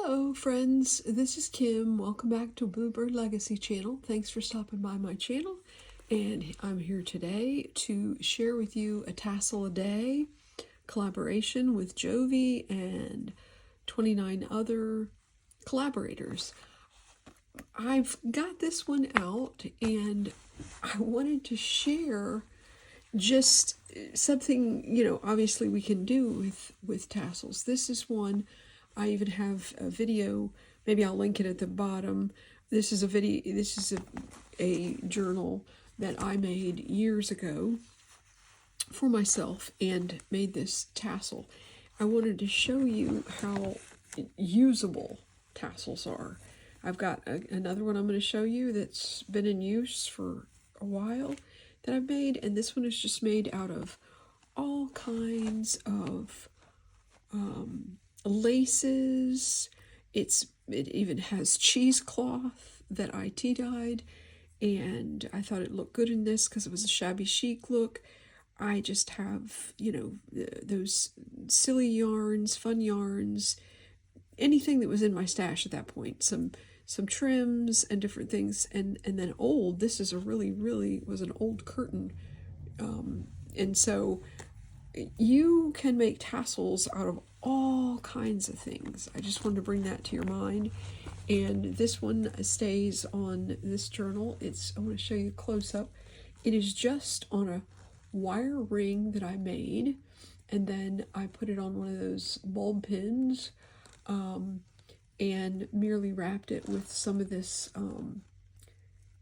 Hello friends, this is Kim. Welcome back to Bluebird Legacy channel. Thanks for stopping by my channel, and I'm here today to share with you a Tassel A Day collaboration with Jovi and 29 other collaborators. I've got this one out and I wanted to share just something, obviously we can do with tassels. This is one. I even have a video, maybe I'll link it at the bottom. This is a video, this is a journal that I made years ago for myself and made this tassel. I wanted to show you how usable tassels are. I've got another one I'm going to show you that's been in use for a while that I've made, and this one is just made out of all kinds of laces. It even has cheesecloth that I tea dyed, and I thought it looked good in this because it was a shabby chic look. I just have, those silly yarns, fun yarns, anything that was in my stash at that point. Some trims and different things, and then old. This is a really was an old curtain, and so you can make tassels out of all kinds of things. I just wanted to bring that to your mind. And this one stays on this journal. I want to show you close up. It is just on a wire ring that I made, and then I put it on one of those bulb pins, and merely wrapped it with some of this.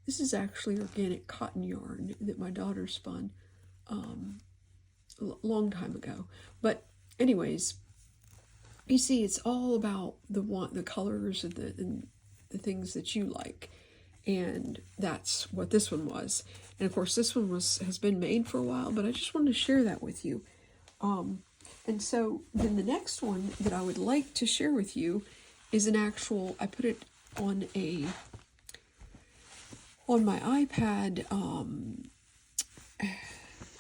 This is actually organic cotton yarn that my daughter spun a long time ago. But anyways, you see, it's all about the colors and the things that you like, and that's what this one was. And of course, this one has been made for a while, but I just wanted to share that with you. And so then the next one that I would like to share with you is an actual. I put it on my iPad.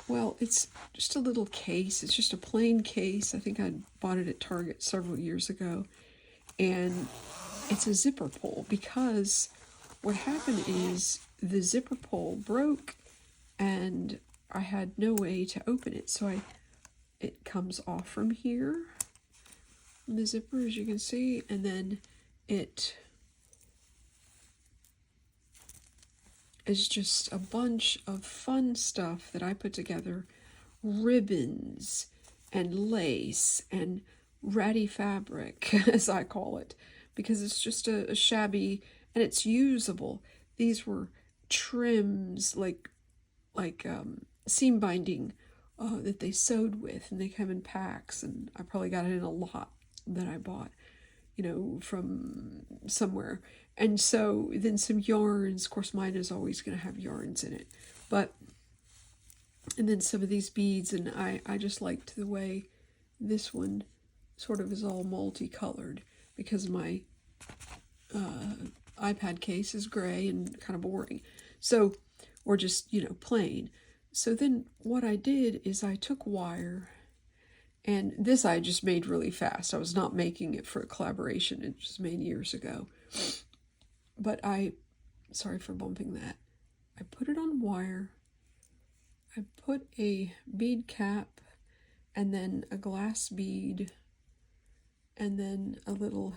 Well, it's just a little case. It's just a plain case. I think I bought it at Target several years ago. And it's a zipper pull, because what happened is the zipper pull broke and I had no way to open it. So it comes off from here, the zipper, as you can see, and then it is just a bunch of fun stuff that I put together. Ribbons and lace and ratty fabric, as I call it, because it's just a shabby, and it's usable. These were trims, like seam binding that they sewed with, and they come in packs, and I probably got it in a lot that I bought, from somewhere. And so then some yarns. Of course, mine is always going to have yarns in it. And then some of these beads, and I just liked the way this one sort of is all multicolored, because my iPad case is gray and kind of boring. So, or just, plain. So then what I did is I took wire, and this I just made really fast. I was not making it for a collaboration. It was made years ago. But sorry for bumping that. I put it on wire. I put a bead cap, and then a glass bead, and then a little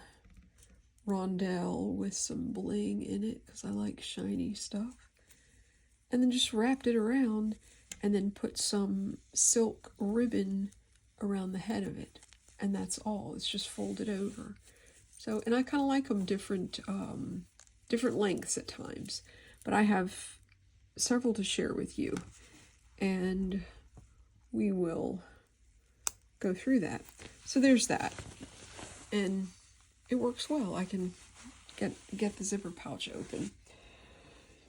rondelle with some bling in it, because I like shiny stuff. And then just wrapped it around, and then put some silk ribbon around the head of it. And that's all. It's just folded over. So, and I kind of like them different lengths at times, but I have several to share with you, and we will go through that. So there's that, and it works well. I can get the zipper pouch open.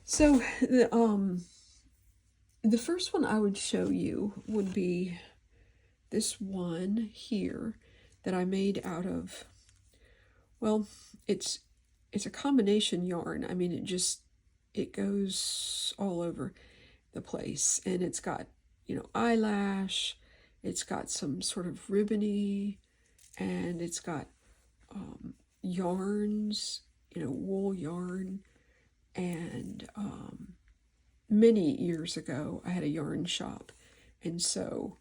So the first one I would show you would be this one here that I made out of, well, it's a combination yarn. I mean, it goes all over the place, and it's got, eyelash, it's got some sort of ribbony, and it's got yarns, wool yarn, and many years ago I had a yarn shop, and so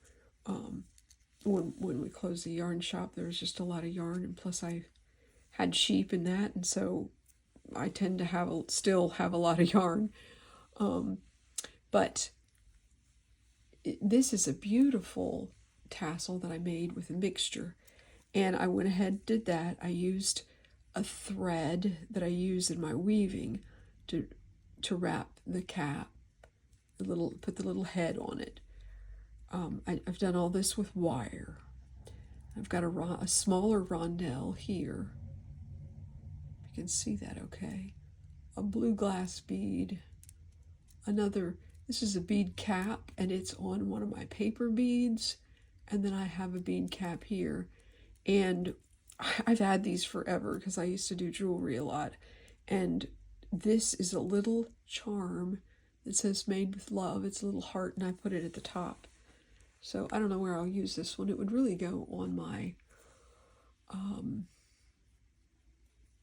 when we closed the yarn shop, there was just a lot of yarn, and plus I had sheep in that, and so I tend to still have a lot of yarn. But this is a beautiful tassel that I made with a mixture, and I went ahead and did that. I used a thread that I use in my weaving to wrap the cap, put the little head on it. I've done all this with wire. I've got a smaller rondelle here. You can see that okay. A blue glass bead. This is a bead cap, and it's on one of my paper beads. And then I have a bead cap here. And I've had these forever because I used to do jewelry a lot. And this is a little charm that says made with love. It's a little heart, and I put it at the top. So I don't know where I'll use this one. It would really go on my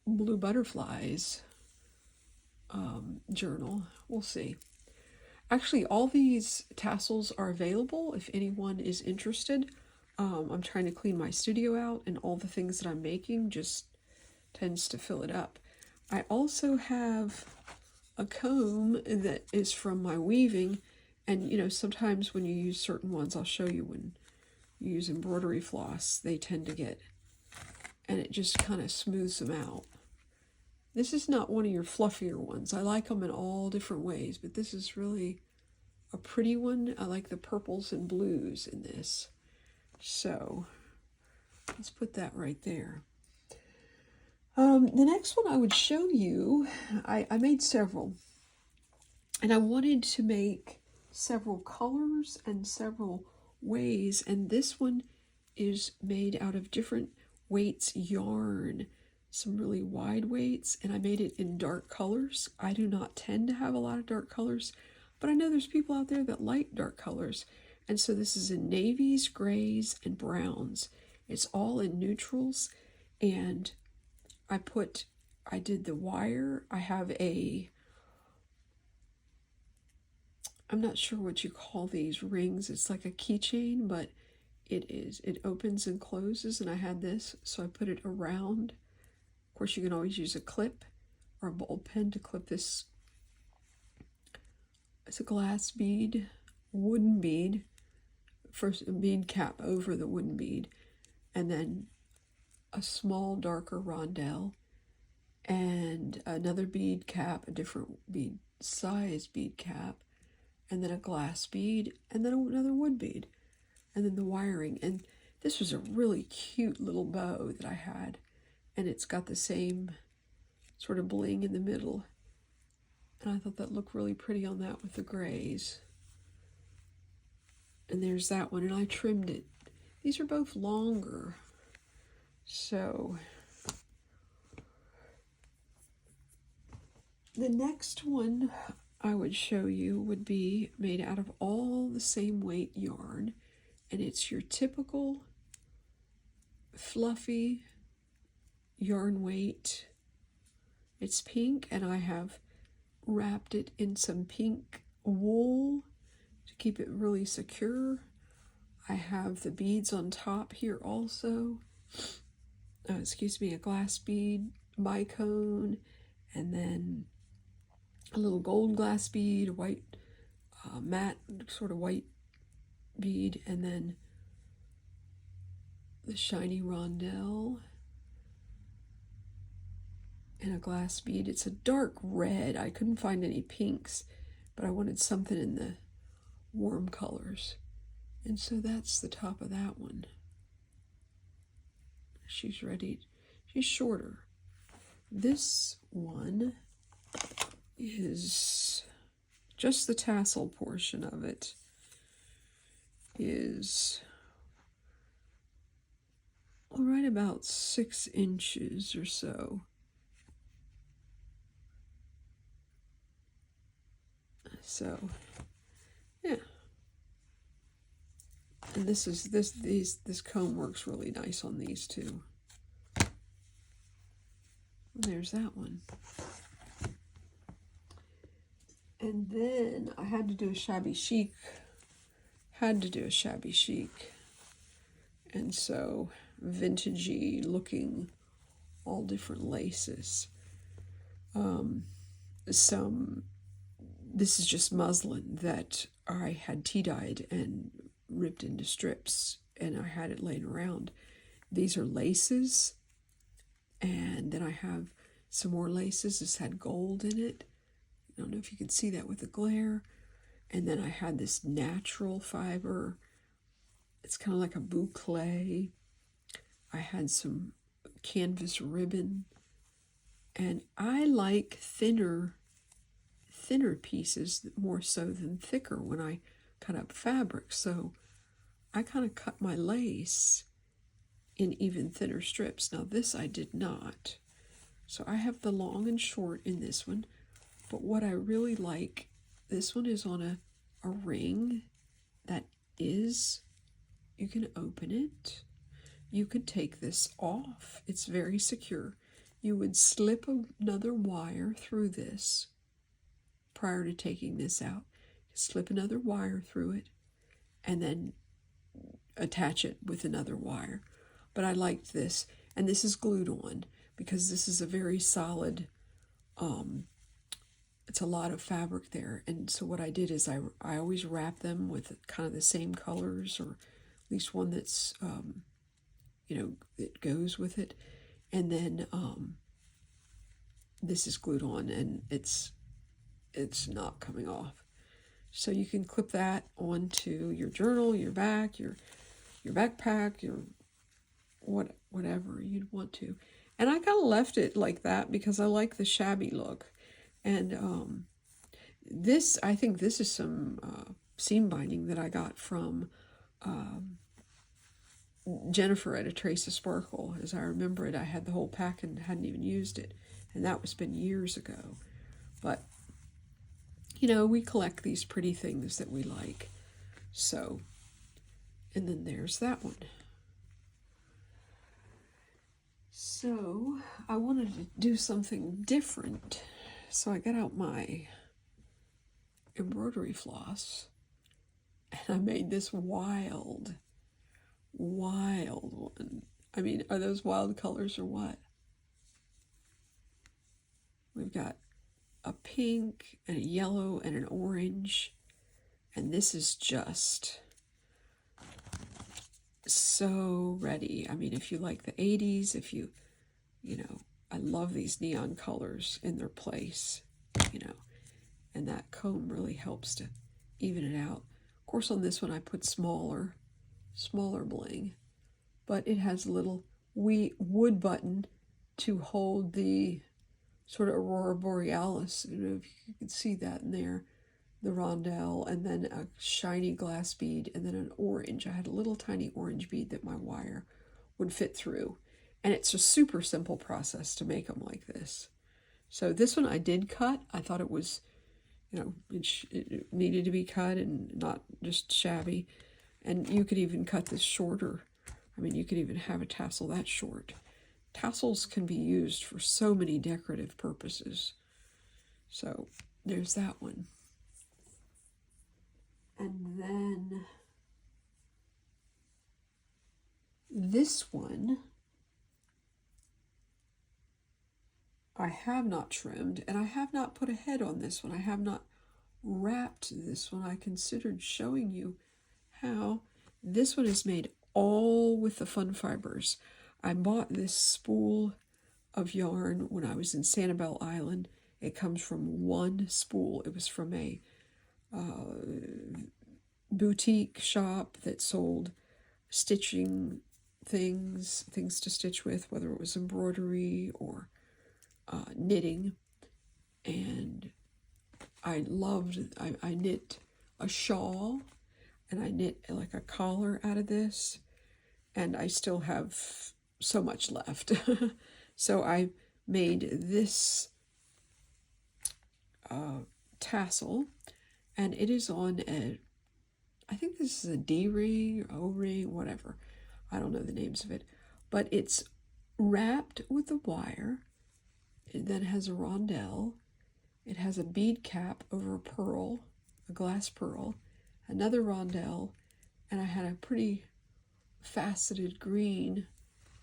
blue butterflies journal. We'll see. Actually, all these tassels are available if anyone is interested. I'm trying to clean my studio out, and all the things that I'm making just tends to fill it up. I also have a comb that is from my weaving, and sometimes when you use certain ones, I'll show you when you use embroidery floss, they tend to get, and it just kind of smooths them out. This is not one of your fluffier ones. I like them in all different ways, but this is really a pretty one. I like the purples and blues in this. So let's put that right there. The next one I would show you, I made several, and I wanted to make several colors and several ways, and this one is made out of different weights yarn, some really wide weights, and I made it in dark colors. I do not tend to have a lot of dark colors, but I know there's people out there that like dark colors, and so this is in navies, grays, and browns. It's all in neutrals, and I did the wire. I have I'm not sure what you call these rings. It's like a keychain, but it opens and closes, and I had this, so I put it around. Of course, you can always use a clip or a ball pen to clip this. It's a glass bead, wooden bead, first a bead cap over the wooden bead, and then a small darker rondelle, and another bead cap, a different bead size bead cap, and then a glass bead, and then another wood bead, and then the wiring. And this was a really cute little bow that I had, and it's got the same sort of bling in the middle, and I thought that looked really pretty on that with the grays. And there's that one, and I trimmed it. These are both longer, so the next one I would show you would be made out of all the same weight yarn, and it's your typical fluffy yarn weight. It's pink, and I have wrapped it in some pink wool to keep it really secure. I have the beads on top here also. A glass bead, bicone, and then a little gold glass bead, a white matte sort of white bead, and then the shiny rondelle and a glass bead. It's a dark red. I couldn't find any pinks, but I wanted something in the warm colors. And so that's the top of that one. She's ready. She's shorter. This one is just the tassel portion of it is right about 6 inches or so. So, yeah. And this comb works really nice on these too. There's that one. And then I had to do a shabby chic. And so vintagey looking, all different laces. This is just muslin that I had tea-dyed and ripped into strips, and I had it laying around. These are laces, and then I have some more laces. This had gold in it. I don't know if you can see that with the glare. And then I had this natural fiber. It's kind of like a boucle. I had some canvas ribbon. And I like thinner pieces more so than thicker when I cut up fabric. So I kind of cut my lace in even thinner strips. Now this I did not. So I have the long and short in this one. But what I really like, this one is on a ring that is, you can open it. You could take this off. It's very secure. You would slip another wire through this prior to taking this out. Slip another wire through it and then attach it with another wire. But I liked this, and this is glued on because this is a very solid, it's a lot of fabric there. And so what I did is I always wrap them with kind of the same colors, or at least one that's, it goes with it. And then this is glued on, and it's not coming off. So you can clip that onto your journal, your back, your backpack, your whatever you'd want to. And I kind of left it like that because I like the shabby look. And this, I think this is some seam binding that I got from Jennifer at A Trace of Sparkle. As I remember it, I had the whole pack and hadn't even used it. And that was been years ago. But, we collect these pretty things that we like. So, and then there's that one. So, I wanted to do something different. So I got out my embroidery floss, and I made this wild one. I mean, are those wild colors or what? We've got a pink and a yellow and an orange, and this is just so ready. I mean, if you like the 80s, if you I love these neon colors in their place, and that comb really helps to even it out. Of course, on this one I put smaller bling, but it has a little wood button to hold the sort of Aurora Borealis. I don't know if you can see that in there, the rondelle, and then a shiny glass bead, and then an orange. I had a little tiny orange bead that my wire would fit through. And it's a super simple process to make them like this. So this one I did cut. I thought it was, it needed to be cut and not just shabby. And you could even cut this shorter. I mean, you could even have a tassel that short. Tassels can be used for so many decorative purposes. So there's that one. And then this one I have not trimmed, and I have not put a head on this one. I have not wrapped this one. I considered showing you how. This one is made all with the fun fibers. I bought this spool of yarn when I was in Sanibel Island. It comes from one spool. It was from a boutique shop that sold stitching things to stitch with, whether it was embroidery or knitting. And I knit a shawl, and I knit like a collar out of this, and I still have so much left. So I made this tassel, and it is on I think this is a D-ring, O-ring, whatever. I don't know the names of it, but it's wrapped with the wire, it then has a rondelle. It has a bead cap over a pearl, a glass pearl, another rondelle, and I had a pretty faceted green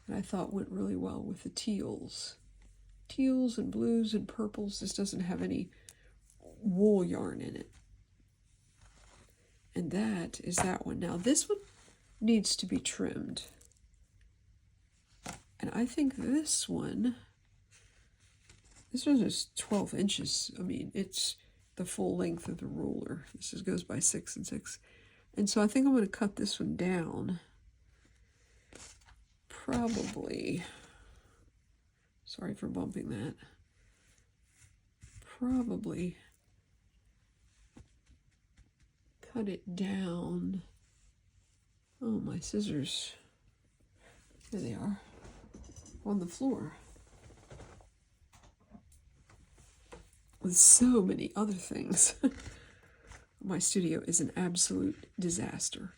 that I thought went really well with the teals. Teals and blues and purples. This doesn't have any wool yarn in it. And that is that one. Now this one needs to be trimmed. And I think this one is 12 inches. I mean, it's the full length of the ruler. This goes by 6 and 6. And so I think I'm going to cut this one down. Probably, sorry for bumping that. Probably cut it down. Oh, my scissors. There they are. On the floor. With so many other things. My studio is an absolute disaster.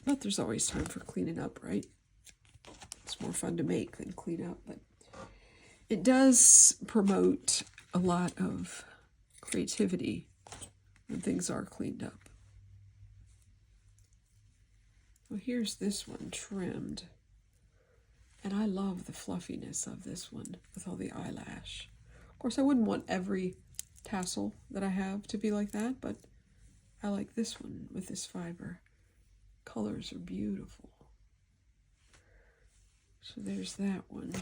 But there's always time for cleaning up, right? It's more fun to make than clean up, but it does promote a lot of creativity when things are cleaned up. Well, here's this one trimmed. And I love the fluffiness of this one with all the eyelash. Of course, I wouldn't want every tassel that I have to be like that, but I like this one with this fiber. Colors are beautiful. So there's that one.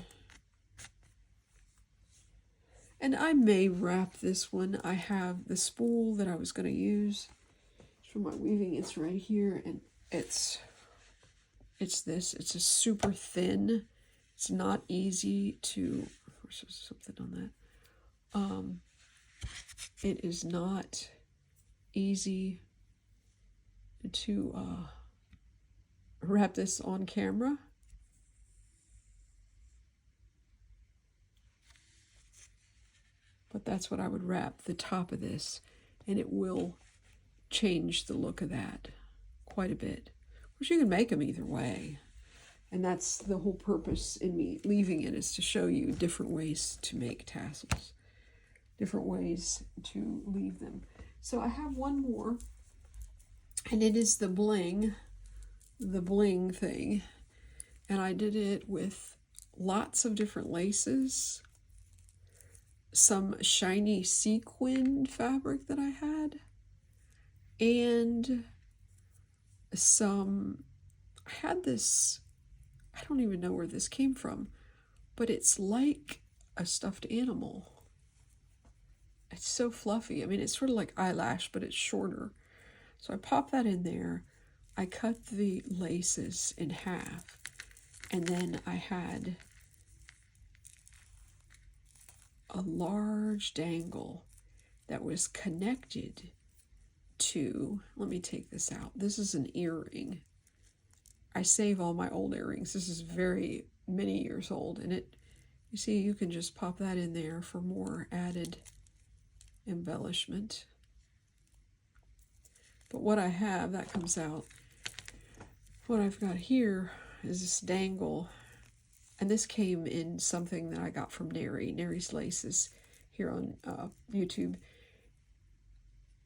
And I may wrap this one. I have the spool that I was going to use for my weaving. It's right here, and it's this. It's a super thin. It's not easy to. Of course, there's something on that. It is not easy to wrap this on camera. But that's what I would wrap the top of this, and it will change the look of that quite a bit. Of course, you can make them either way, and that's the whole purpose in me leaving it, is to show you different ways to make tassels, different ways to leave them. So I have one more, and it is the bling thing, and I did it with lots of different laces, some shiny sequin fabric that I had, and I had this, I don't even know where this came from, but it's like a stuffed animal. It's so fluffy. I mean, it's sort of like eyelash, but it's shorter. So I popped that in there. I cut the laces in half, and then I had a large dangle that was connected to, let me take this out. This is an earring. I save all my old earrings. This is very many years old, and you see, you can just pop that in there for more added embellishment. But what I have, that comes out. What I've got here is this dangle, and this came in something that I got from Neri's Laces here on YouTube.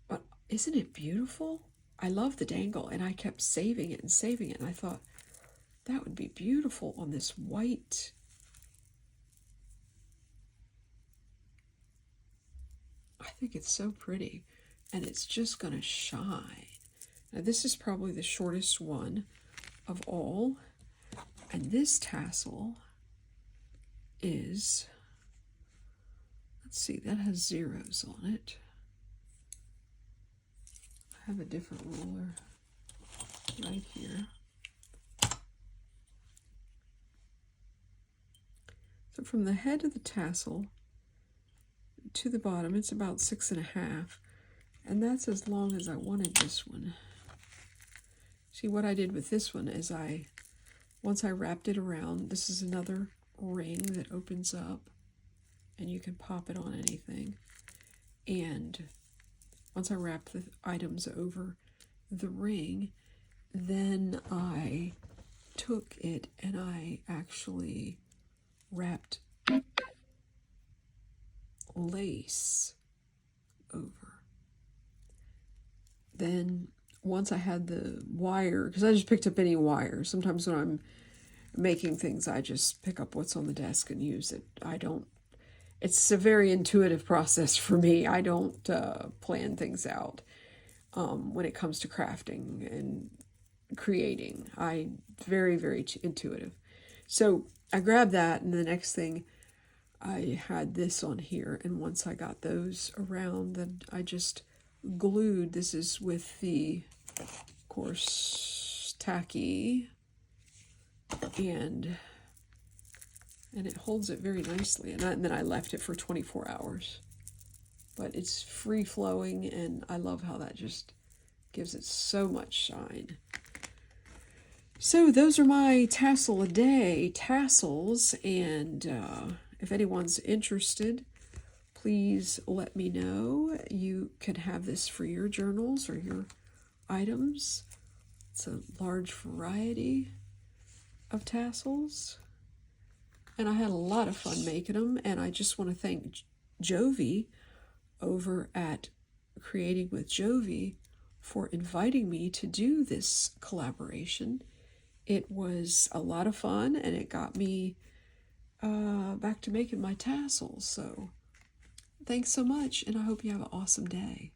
But isn't it beautiful? I love the dangle, and I kept saving it, and I thought that would be beautiful on this white. I think it's so pretty, and it's just going to shine. Now, this is probably the shortest one of all, and this tassel is, let's see, that has zeros on it. I have a different ruler right here. So from the head of the tassel to the bottom, it's about 6.5, and that's as long as I wanted this one. See, what I did with this one is once I wrapped it around, this is another ring that opens up, and you can pop it on anything. And once I wrapped the items over the ring, then I took it and I actually wrapped base over. Then once I had the wire, because I just picked up any wire. Sometimes when I'm making things, I just pick up what's on the desk and use it. It's a very intuitive process for me. I don't plan things out when it comes to crafting and creating. Very, very intuitive. So I grabbed that, and the next thing, I had this on here, and once I got those around, then I just glued. This is with the, of course, tacky, and it holds it very nicely. And then I left it for 24 hours. But it's free-flowing, and I love how that just gives it so much shine. So those are my Tassel A Day tassels, and if anyone's interested, please let me know. You can have this for your journals or your items. It's a large variety of tassels, and I had a lot of fun making them, and I just want to thank Jovi over at Creating with Jovi for inviting me to do this collaboration. It was a lot of fun, and it got me back to making my tassels. So thanks so much, and I hope you have an awesome day.